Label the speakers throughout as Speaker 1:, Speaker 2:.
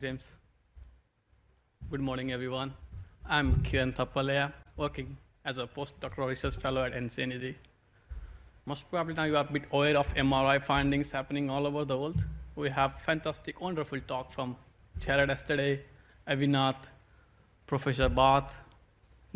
Speaker 1: James. Good morning, everyone. I'm Kiran Thapaliya, working as a postdoctoral research fellow at NCNED. Most probably now you are a bit aware of MRI findings happening all over the world. We have fantastic, wonderful talk from Jared yesterday, Avinath, Professor Bath,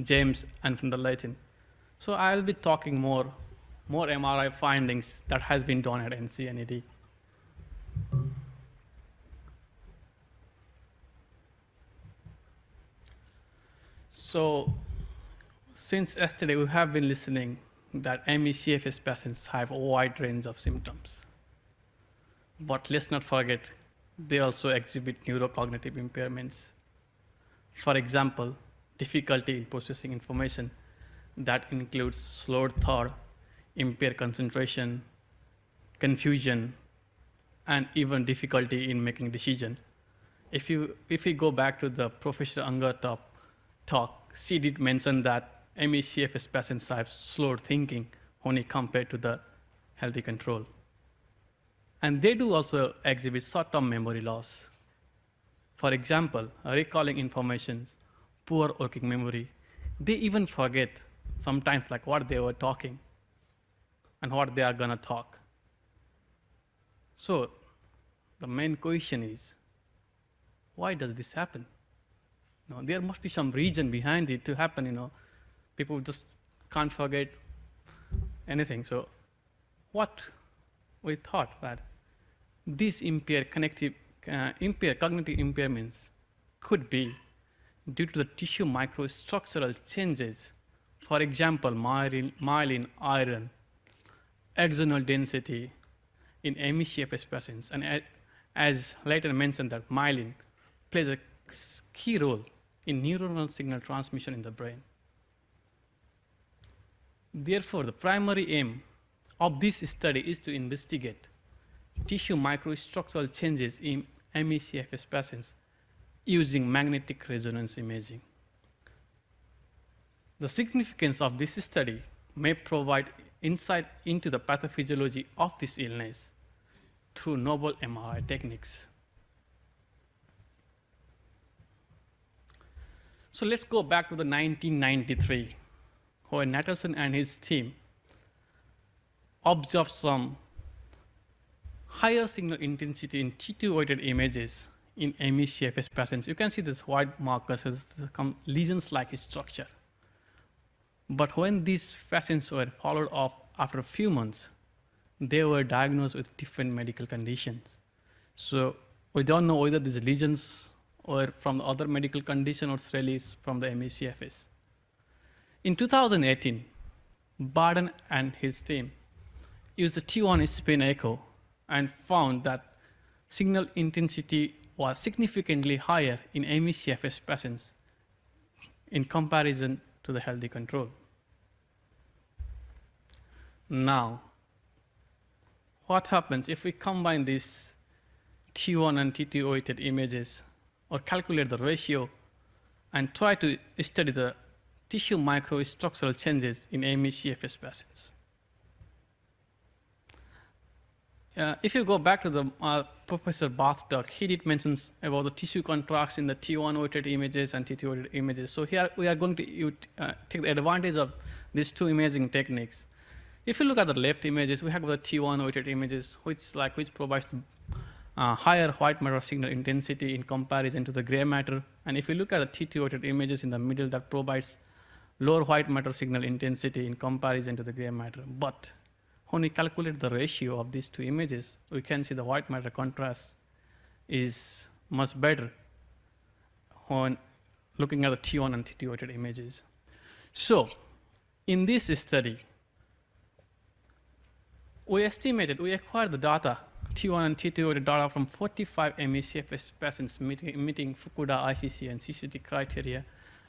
Speaker 1: James, and from the Latin. So I'll be talking more MRI findings that has been done at NCNED. So, since yesterday we have been listening that ME-CFS patients have a wide range of symptoms. But let's not forget, they also exhibit neurocognitive impairments. For example, difficulty in processing information that includes slowed thought, impaired concentration, confusion, and even difficulty in making decision. If we go back to the Professor Angar talk, she did mention that ME-CFS patients have slower thinking only compared to the healthy control. And they do also exhibit short-term memory loss. For example, recalling information, poor working memory. They even forget sometimes like what they were talking and what they are gonna talk. So the main question is, why does this happen? There must be some reason behind it to happen, People just can't forget anything. So what we thought that these impaired cognitive impairments could be due to the tissue microstructural changes. For example, myelin iron, axonal density in ME-CFS patients. And as later mentioned that myelin plays a key role in neuronal signal transmission in the brain. Therefore, the primary aim of this study is to investigate tissue microstructural changes in ME-CFS patients using magnetic resonance imaging. The significance of this study may provide insight into the pathophysiology of this illness through novel MRI techniques. So let's go back to the 1993, where Natalson and his team observed some higher signal intensity in T2-weighted images in ME-CFS patients. You can see this white markers as lesions-like structure. But when these patients were followed up after a few months, they were diagnosed with different medical conditions. So we don't know whether these lesions or from the other medical condition or really from the ME-CFS. In 2018, Barden and his team used the T1 spin echo and found that signal intensity was significantly higher in ME-CFS patients in comparison to the healthy control. Now, what happens if we combine these T1 and T2 weighted images or calculate the ratio and try to study the tissue microstructural changes in ME-CFS patients? If you go back to the Professor Bath talk, he did mention about the tissue contrast in the T1 weighted images and T2 weighted images. So here we are going to take the advantage of these two imaging techniques. If you look at the left images, we have the T1 weighted images, which provides higher white matter signal intensity in comparison to the gray matter. And if you look at the T2 weighted images in the middle, that provides lower white matter signal intensity in comparison to the gray matter. But when we calculate the ratio of these two images, we can see the white matter contrast is much better when looking at the T1 and T2 weighted images. So in this study, we acquired the data, T1 and T2 weighted data from 45 ME-CFS patients meeting Fukuda, ICC, and CCT criteria,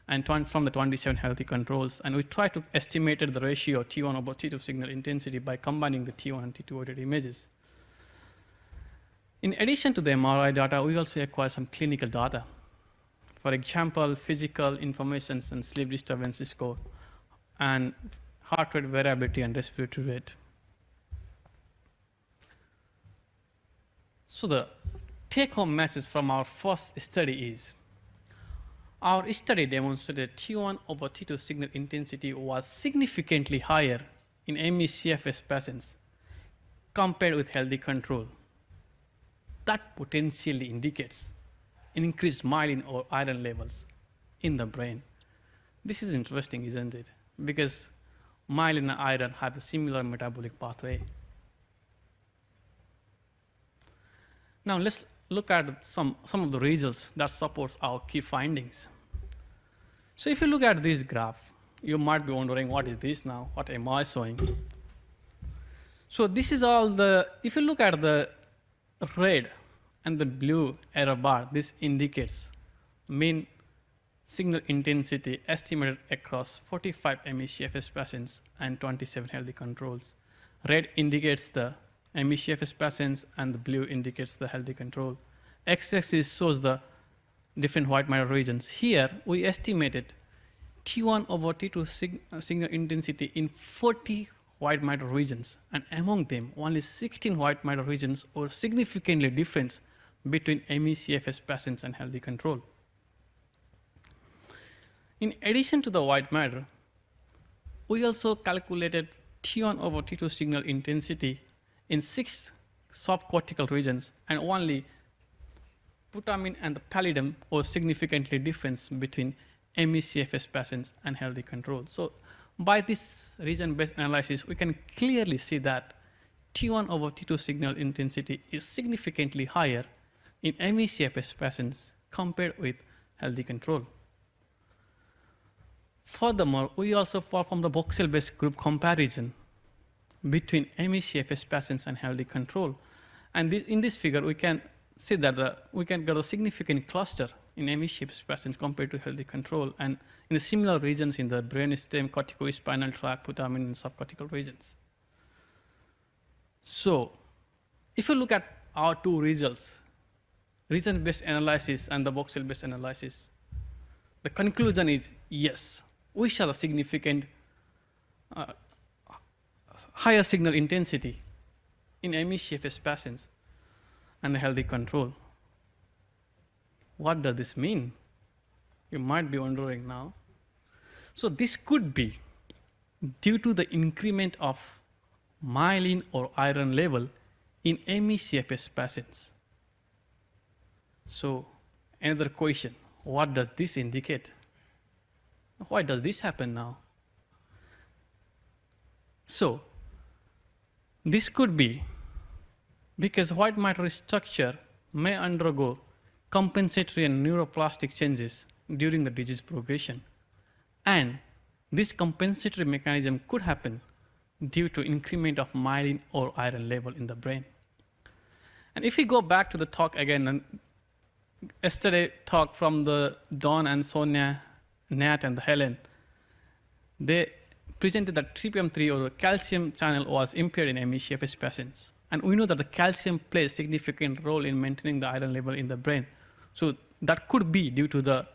Speaker 1: and from the 27 healthy controls. And we tried to estimate the ratio of T1 over T2 signal intensity by combining the T1 and T2 weighted images. In addition to the MRI data, we also acquired some clinical data. For example, physical information and sleep disturbance score, and heart rate variability and respiratory rate. So the take-home message from our first study is, our study demonstrated T1 over T2 signal intensity was significantly higher in ME-CFS patients compared with healthy control. That potentially indicates increased myelin or iron levels in the brain. This is interesting, isn't it? Because myelin and iron have a similar metabolic pathway. Now let's look at some of the results that supports our key findings. So if you look at this graph, you might be wondering, what is this now? What am I showing? So this is all the, if you look at the red and the blue error bar, this indicates mean signal intensity estimated across 45 ME-CFS patients and 27 healthy controls. Red indicates the ME-CFS patients and the blue indicates the healthy control. X-axis shows the different white matter regions. Here we estimated T1 over T2 signal intensity in 40 white matter regions, and among them only 16 white matter regions were significantly different between ME-CFS patients and healthy control. In addition to the white matter, we also calculated T1 over T2 signal intensity in 6 subcortical regions, and only putamen and the pallidum were significantly different between ME-CFS patients and healthy control. So by this region-based analysis, we can clearly see that T1 over T2 signal intensity is significantly higher in ME-CFS patients compared with healthy control. Furthermore, we also performed the voxel-based group comparison between ME-CFS patients and healthy control. And in this figure, we can see that we can get a significant cluster in ME-CFS patients compared to healthy control, and in the similar regions in the brainstem, corticospinal tract, putamen, and subcortical regions. So if you look at our two results, region-based analysis and the voxel-based analysis, the conclusion is yes, we saw a significant higher signal intensity in ME-CFS patients and healthy control. What does this mean? You might be wondering now. So this could be due to the increment of myelin or iron level in ME-CFS patients. So another question, what does this indicate? Why does this happen now? So this could be because white matter structure may undergo compensatory and neuroplastic changes during the disease progression. And this compensatory mechanism could happen due to increment of myelin or iron level in the brain. And if we go back to the talk again, and yesterday talk from the Dawn and Sonia, Nat and Helen, they presented that TRPM3 or the calcium channel was impaired in ME-CFS patients. And we know that the calcium plays a significant role in maintaining the iron level in the brain. So that could be due to the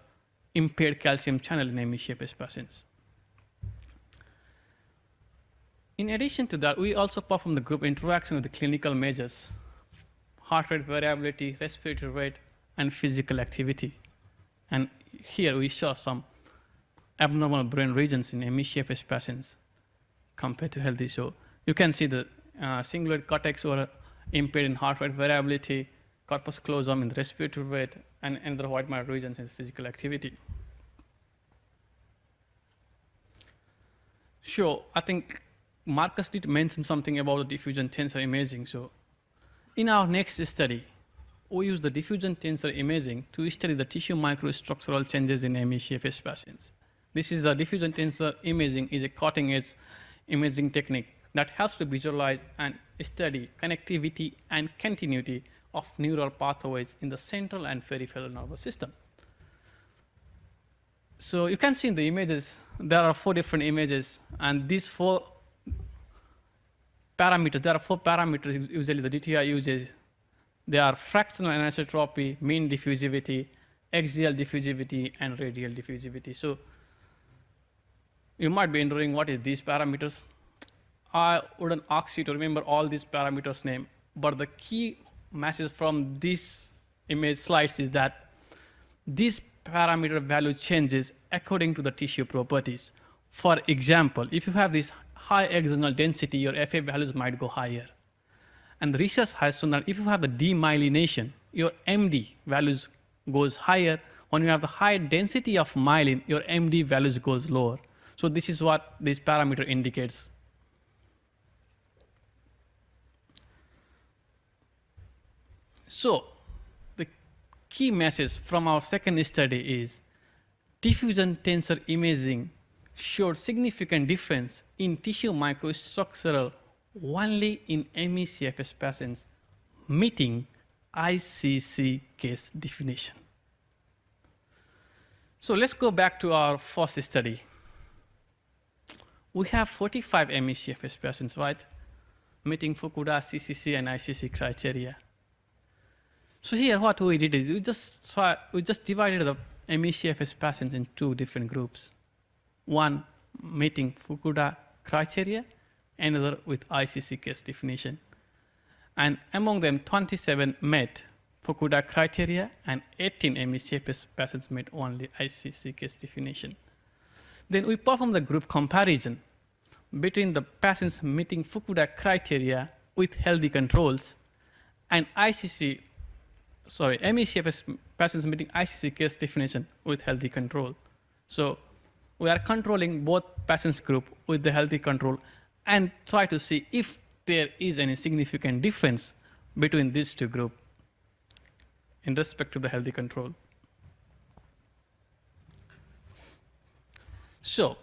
Speaker 1: impaired calcium channel in ME-CFS patients. In addition to that, we also perform the group interaction with the clinical measures, heart rate variability, respiratory rate, and physical activity. And here we show some abnormal brain regions in ME-CFS patients compared to healthy. So you can see the cingulate cortex were impaired in heart rate variability, corpus callosum in the respiratory rate, and other white matter regions in physical activity. Sure, I think Marcus did mention something about the diffusion tensor imaging. So in our next study, we use the diffusion tensor imaging to study the tissue microstructural changes in ME-CFS patients. This is the diffusion tensor imaging is a cutting-edge imaging technique that helps to visualize and study connectivity and continuity of neural pathways in the central and peripheral nervous system. So you can see in the images, there are 4 different images, and these 4 parameters, there are 4 parameters usually the DTI uses. They are fractional anisotropy, mean diffusivity, axial diffusivity, and radial diffusivity. So you might be wondering, what is these parameters? I wouldn't ask you to remember all these parameters' name, but the key message from this image slides is that this parameter value changes according to the tissue properties. For example, if you have this high axonal density, your FA values might go higher. And the research has shown that if you have the demyelination, your MD values goes higher. When you have the high density of myelin, your MD values goes lower. So this is what this parameter indicates. So the key message from our second study is diffusion tensor imaging showed significant difference in tissue microstructural only in ME-CFS patients meeting ICC case definition. So let's go back to our first study. We have 45 ME-CFS patients, right? Meeting Fukuda, CCC, and ICC criteria. So here what we did is we just divided the ME-CFS patients in two different groups. One meeting Fukuda criteria, another with ICC case definition. And among them, 27 met Fukuda criteria and 18 ME-CFS patients met only ICC case definition. Then we performed the group comparison between the patients meeting Fukuda criteria with healthy controls and ME-CFS patients meeting ICC case definition with healthy control. So we are controlling both patients group with the healthy control and try to see if there is any significant difference between these two groups in respect to the healthy control. So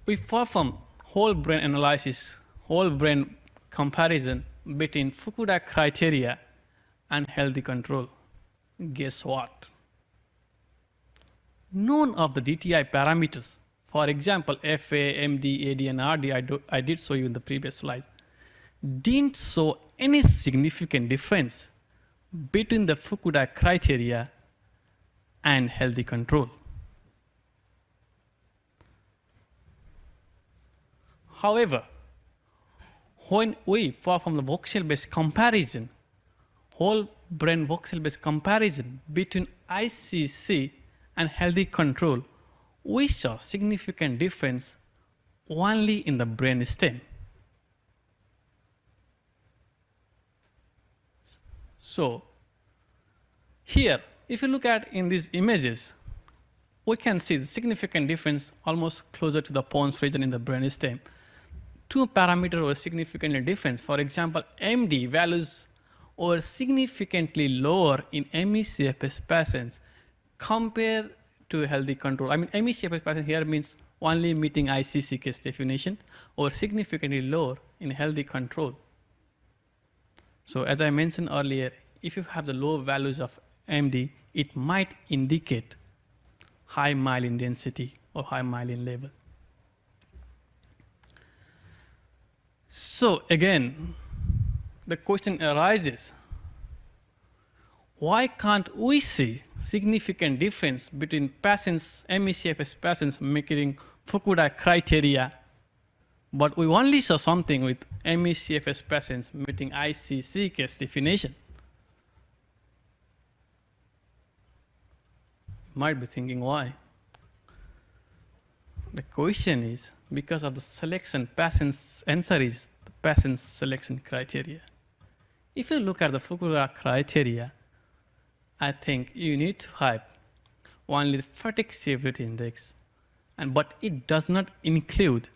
Speaker 1: we perform whole brain analysis, whole brain comparison between Fukuda criteria and healthy control. Guess what? None of the DTI parameters, for example, FA, MD, AD, and RD, I did show you in the previous slide, didn't show any significant difference between the Fukuda criteria and healthy control. However, when we perform the voxel-based comparison, whole brain voxel-based comparison between ICC and healthy control, we saw significant difference only in the brain stem. So here, if you look at in these images, we can see the significant difference almost closer to the pons region in the brain stem. Two parameters were significantly different. For example, MD values were significantly lower in ME-CFS patients compared to healthy control. I mean, ME-CFS patient here means only meeting ICC case definition or significantly lower in healthy control. So as I mentioned earlier, if you have the low values of MD, it might indicate high myelin density or high myelin level. So again, the question arises, why can't we see significant difference between patients, ME-CFS patients meeting Fukuda criteria, but we only saw something with ME-CFS patients meeting ICC case definition? You might be thinking why. The question is because of the selection patient's answer is the patient's selection criteria. If you look at the Fukuda criteria, I think you need to have only the fatigue severity index, but it does not include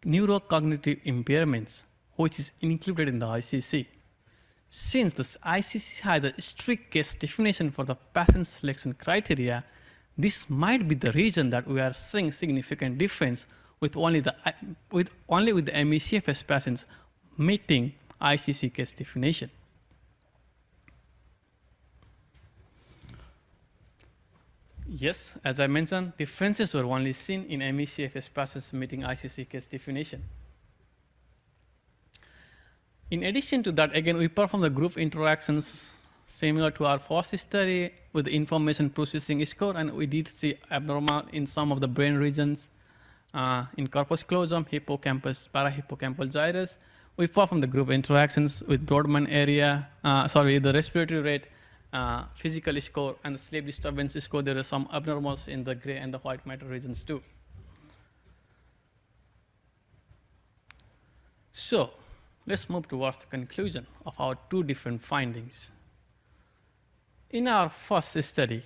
Speaker 1: neurocognitive impairments, which is included in the ICC. Since the ICC has a strict case definition for the patient selection criteria, this might be the reason that we are seeing significant difference with only the ME-CFS patients meeting ICC case definition. Yes, as I mentioned, differences were only seen in ME-CFS patients meeting ICC case definition. In addition to that, again, we performed the group interactions similar to our first study with the information processing score, and we did see abnormal in some of the brain regions in corpus callosum, hippocampus, parahippocampal gyrus. We performed the group interactions with Brodmann area, the respiratory rate, physical score and the sleep disturbance score, there are some abnormals in the gray and the white matter regions too. So let's move towards the conclusion of our two different findings. In our first study,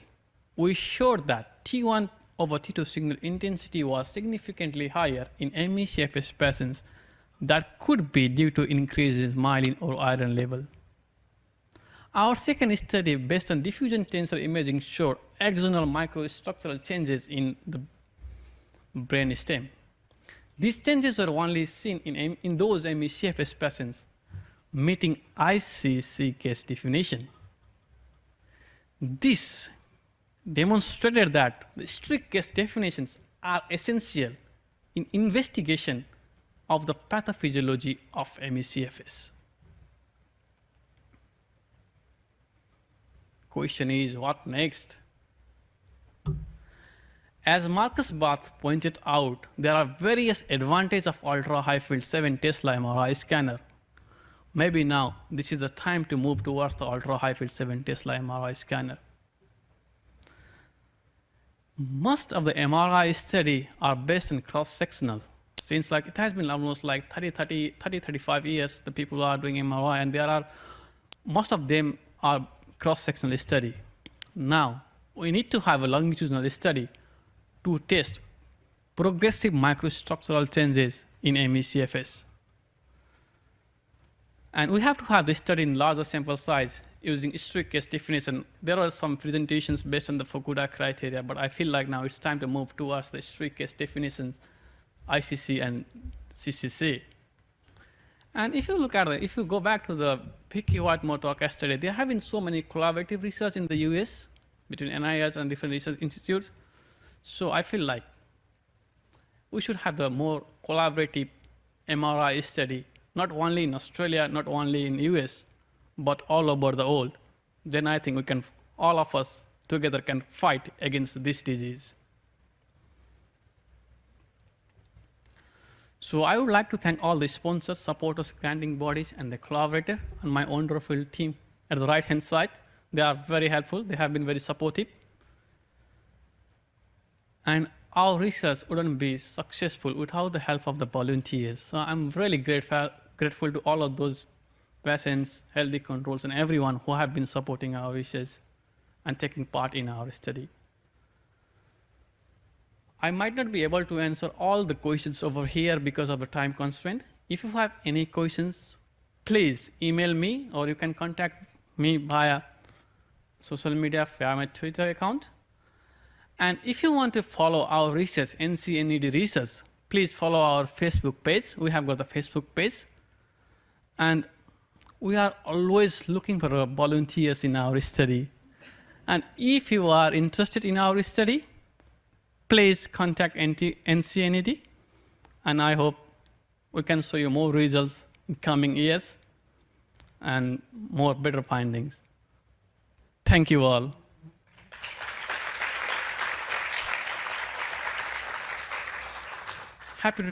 Speaker 1: we showed that T1 over T2 signal intensity was significantly higher in ME-CFS patients that could be due to increases in myelin or iron level. Our second study, based on diffusion tensor imaging, showed axonal microstructural changes in the brain stem. These changes were only seen in those ME-CFS patients meeting ICC case definition. This demonstrated that the strict case definitions are essential in investigation of the pathophysiology of ME-CFS. Question is, what next? As Marcus Barth pointed out, there are various advantages of ultra-high field 7 Tesla MRI scanner. Maybe now this is the time to move towards the ultra-high field 7 Tesla MRI scanner. Most of the MRI study are based on cross-sectional. Since it has been almost 35 years, the people are doing MRI, and most of them are cross-sectional study. Now, we need to have a longitudinal study to test progressive microstructural changes in ME-CFS. And we have to have this study in larger sample size using strict case definition. There are some presentations based on the Fukuda criteria, but I feel like now it's time to move towards the strict case definitions, ICC and CCC. And if you look at it, if you go back to the Vicky Whitemore talk yesterday, there have been so many collaborative research in the US between NIH and different research institutes. So I feel like we should have the more collaborative MRI study, not only in Australia, not only in US, but all over the world. Then I think we can, all of us together can fight against this disease. So I would like to thank all the sponsors, supporters, granting bodies, and the collaborator, and my wonderful team at the right-hand side. They are very helpful. They have been very supportive. And our research wouldn't be successful without the help of the volunteers. So I'm really grateful to all of those patients, healthy controls, and everyone who have been supporting our research and taking part in our study. I might not be able to answer all the questions over here because of the time constraint. If you have any questions, please email me, or you can contact me via social media via my Twitter account. And if you want to follow our research, NCNED research, please follow our Facebook page. We have got the Facebook page. And we are always looking for volunteers in our study. And if you are interested in our study, please contact NCNED, and I hope we can show you more results in coming years and more better findings. Thank you all. Happy to